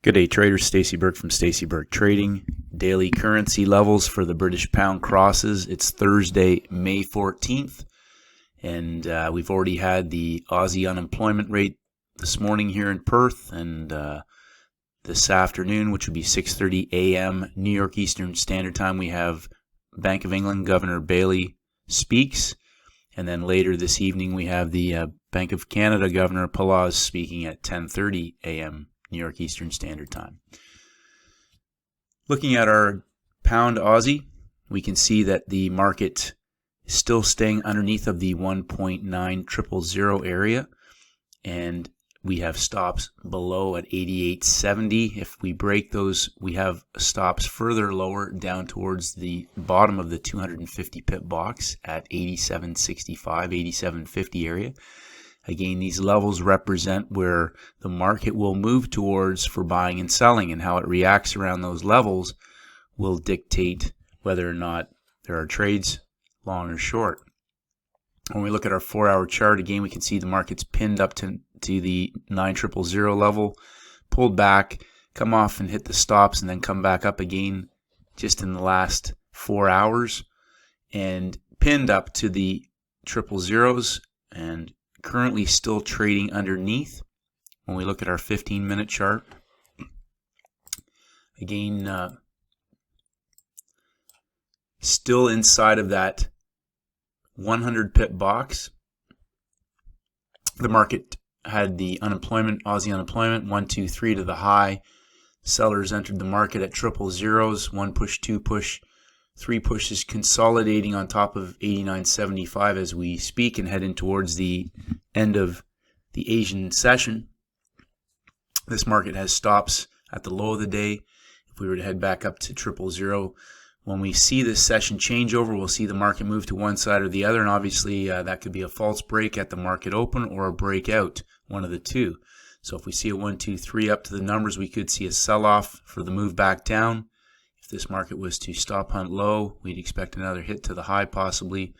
Good day, traders. Stacey Burke from Stacey Burke Trading. Daily currency levels for the British pound crosses. It's Thursday, May 14th, and we've already had the Ozzie unemployment rate this morning here in Perth, and this afternoon, which would be 6:30 a.m. New York Eastern Standard Time, we have Bank of England Governor Bailey speaks, and then later this evening we have the Bank of Canada Governor Pallaz speaking at 10:30 a.m. New York Eastern Standard Time. Looking at our pound Aussie, we can see that the market is still staying underneath of the 1.9000 area, and we have stops below at 88.70. If we break those, we have stops further lower down towards the bottom of the 250 pip box at 87.65, 87.50 area. Again, these levels represent where the market will move towards for buying and selling, and how it reacts around those levels will dictate whether or not there are trades long or short. When we look at our 4-hour chart, again, we can see the market's pinned up to the 9000 level, pulled back, come off and hit the stops, and then come back up again just in the last 4 hours, and pinned up to the 000s, and currently still trading underneath. When we look at our 15-minute chart, again, still inside of that 100 pip box. The market had the unemployment, Aussie unemployment, 123 to the high. Sellers entered the market at 000s, one push, two push, three pushes, consolidating on top of 89.75 as we speak and heading towards the end of the Asian session. This market has stops at the low of the day. If we were to head back up to 000, when we see this session changeover, we'll see the market move to one side or the other, and obviously that could be a false break at the market open or a breakout, one of the two. So if we see a 1, 2, 3 up to the numbers, we could see a sell-off for the move back down. If this market was to stop hunt low, we'd expect another hit to the high possibly,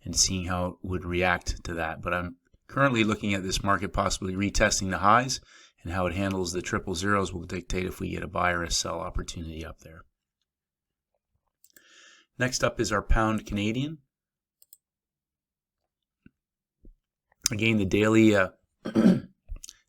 and seeing how it would react to that. But I'm currently looking at this market possibly retesting the highs, and how it handles the 000s will dictate if we get a buy or a sell opportunity up there. Next up is our pound Canadian. Again, the daily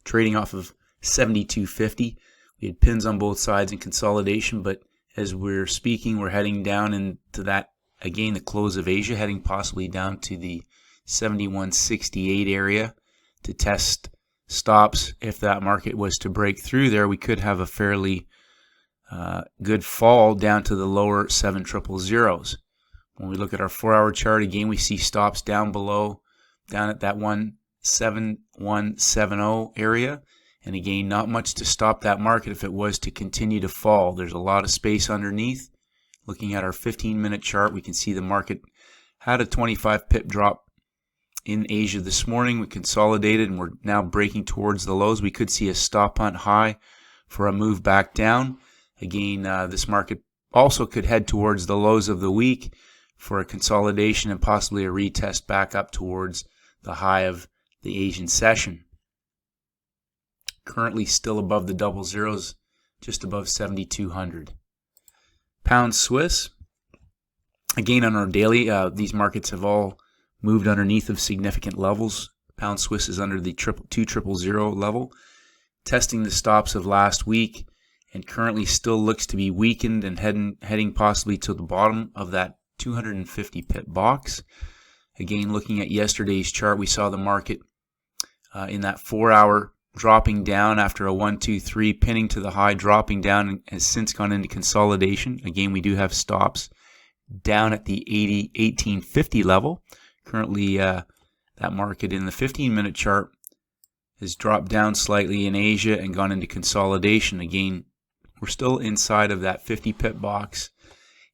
trading off of 72.50. We had pins on both sides in consolidation, but as we're speaking, we're heading down into that, again, the close of Asia, heading possibly down to the 71.68 area to test stops. If that market was to break through there, we could have a fairly good fall down to the lower 7000s. When we look at our 4-hour chart, again, we see stops down below, down at that 17170 area. And again, not much to stop that market if it was to continue to fall. There's a lot of space underneath. Looking at our 15-minute chart, we can see the market had a 25 pip drop in Asia this morning. We consolidated and we're now breaking towards the lows. We could see a stop hunt high for a move back down. Again, this market also could head towards the lows of the week for a consolidation and possibly a retest back up towards the high of the Asian session. Currently still above the 00s, just above 7,200. Pound Swiss, again on our daily, these markets have all moved underneath of significant levels. Pound Swiss is under the 2,000 level, testing the stops of last week, and currently still looks to be weakened and heading possibly to the bottom of that 250 pip box. Again, looking at yesterday's chart, we saw the market in that 4-hour dropping down after a 1, 2, 3, pinning to the high, dropping down, and has since gone into consolidation. Again, we do have stops down at the 1850 level. Currently, that market in the 15-minute chart has dropped down slightly in Asia and gone into consolidation. Again, we're still inside of that 50 pip box,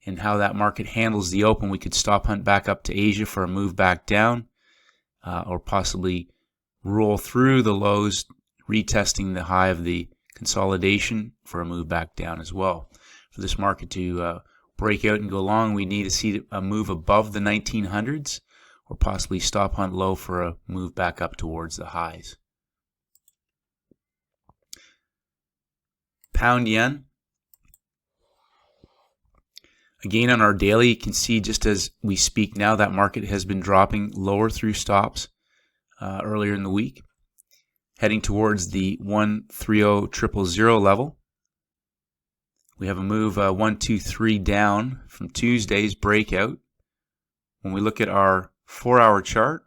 and how that market handles the open, we could stop hunt back up to Asia for a move back down, or possibly roll through the lows, retesting the high of the consolidation for a move back down as well. For this market to break out and go long, we need to see a move above the 1900s, or possibly stop hunt low for a move back up towards the highs. Pound yen. Again, on our daily, you can see just as we speak now, that market has been dropping lower through stops earlier in the week, heading towards the 130,000 level. We have a move 1, 2, 3 down from Tuesday's breakout. When we look at our 4-hour chart,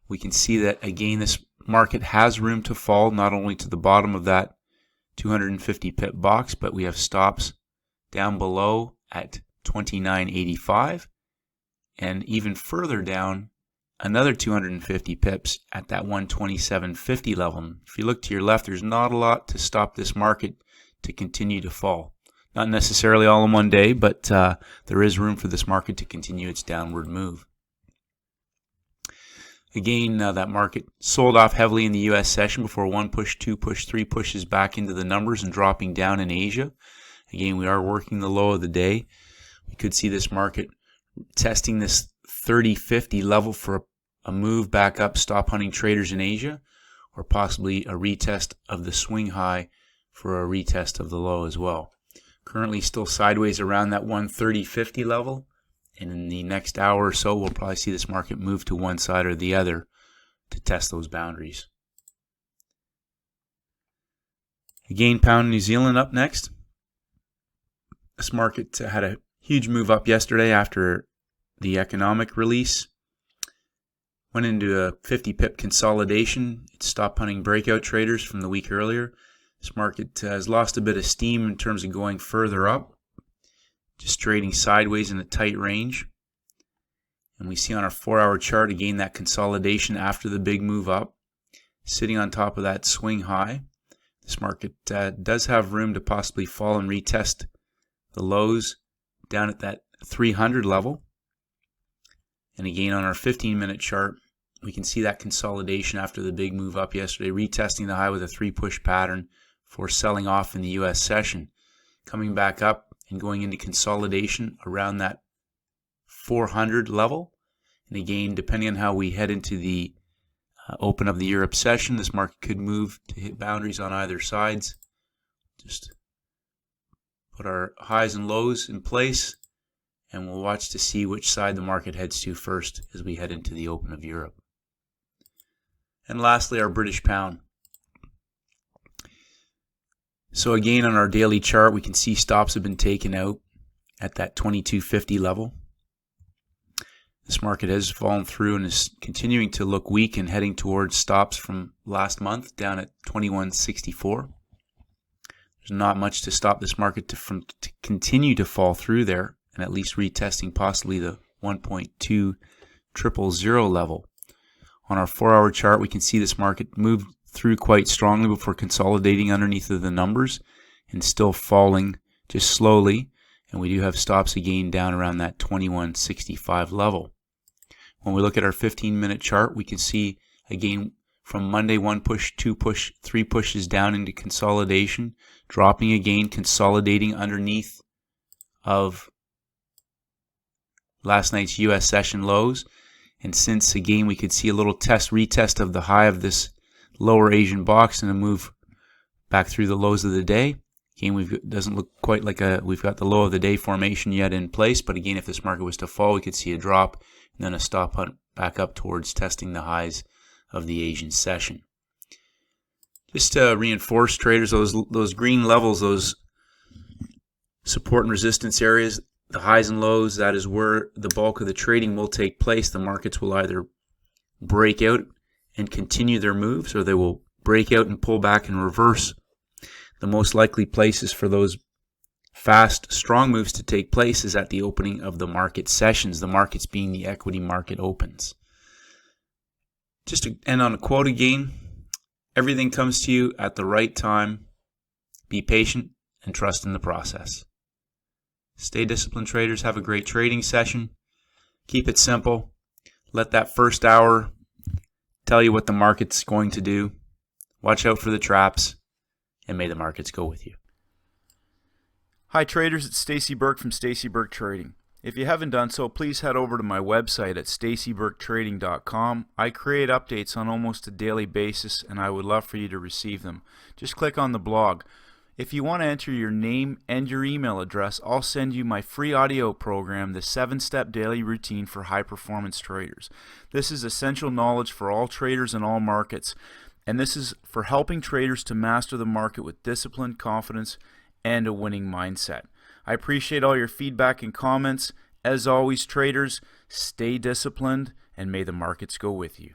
we can see that again this market has room to fall, not only to the bottom of that 250 pip box, but we have stops down below at 29.85 and even further down another 250 pips at that 127.50 level. If you look to your left, there's not a lot to stop this market to continue to fall. Not necessarily all in one day, but there is room for this market to continue its downward move. Again, that market sold off heavily in the U.S. session before 1 push, 2 push, 3 pushes back into the numbers and dropping down in Asia. Again, we are working the low of the day. We could see this market testing this 30.50 level for a move back up, stop hunting traders in Asia, or possibly a retest of the swing high for a retest of the low as well. Currently still sideways around that 130.50 level, and in the next hour or so we'll probably see this market move to one side or the other to test those boundaries. Again, pound New Zealand up next. This market had a huge move up yesterday after the economic release. Went into a 50 pip consolidation. It stopped hunting breakout traders from the week earlier. This market has lost a bit of steam in terms of going further up, just trading sideways in a tight range. And we see on our 4-hour chart again that consolidation after the big move up, sitting on top of that swing high. This market does have room to possibly fall and retest the lows down at that 300 level. And again, on our 15-minute chart, we can see that consolidation after the big move up yesterday, retesting the high with a 3-push pattern for selling off in the U.S. session. Coming back up and going into consolidation around that 400 level. And again, depending on how we head into the open of the Europe session, this market could move to hit boundaries on either sides. Just put our highs and lows in place, and we'll watch to see which side the market heads to first as we head into the open of Europe. And lastly, our British pound. So again, on our daily chart, we can see stops have been taken out at that 22.50 level. This market has fallen through and is continuing to look weak and heading towards stops from last month down at 21.64. There's not much to stop this market to continue to fall through there, and at least retesting possibly the 1.2000 level. On our 4-hour chart, we can see this market move through quite strongly before consolidating underneath of the numbers and still falling just slowly. And we do have stops again down around that 21.65 level. When we look at our 15-minute chart, we can see again from Monday 1 push, 2 push, 3 pushes down into consolidation, dropping again, consolidating underneath of last night's U.S. session lows. And since again we could see a little retest of the high of this lower Asian box and a move back through the lows of the day. Again, doesn't look quite like we've got the low of the day formation yet in place, but again, if this market was to fall, we could see a drop and then a stop hunt back up towards testing the highs of the Asian session. Just to reinforce traders, those green levels, those support and resistance areas, the highs and lows, that is where the bulk of the trading will take place. The markets will either break out and continue their moves, or they will break out and pull back and reverse. The most likely places for those fast, strong moves to take place is at the opening of the market sessions, the markets being the equity market opens. Just to end on a quote again, everything comes to you at the right time. Be patient and trust in the process. Stay disciplined, traders. Have a great trading session. Keep it simple. Let that first hour tell you what the market's going to do. Watch out for the traps, and may the markets go with you. Hi traders, it's Stacey Burke from Stacey Burke Trading. If you haven't done so, please head over to my website at staceyburketrading.com. I create updates on almost a daily basis, and I would love for you to receive them. Just click on the blog. If you want to enter your name and your email address, I'll send you my free audio program, The 7-Step Daily Routine for High Performance Traders. This is essential knowledge for all traders in all markets, and this is for helping traders to master the market with discipline, confidence, and a winning mindset. I appreciate all your feedback and comments. As always, traders, stay disciplined, and may the markets go with you.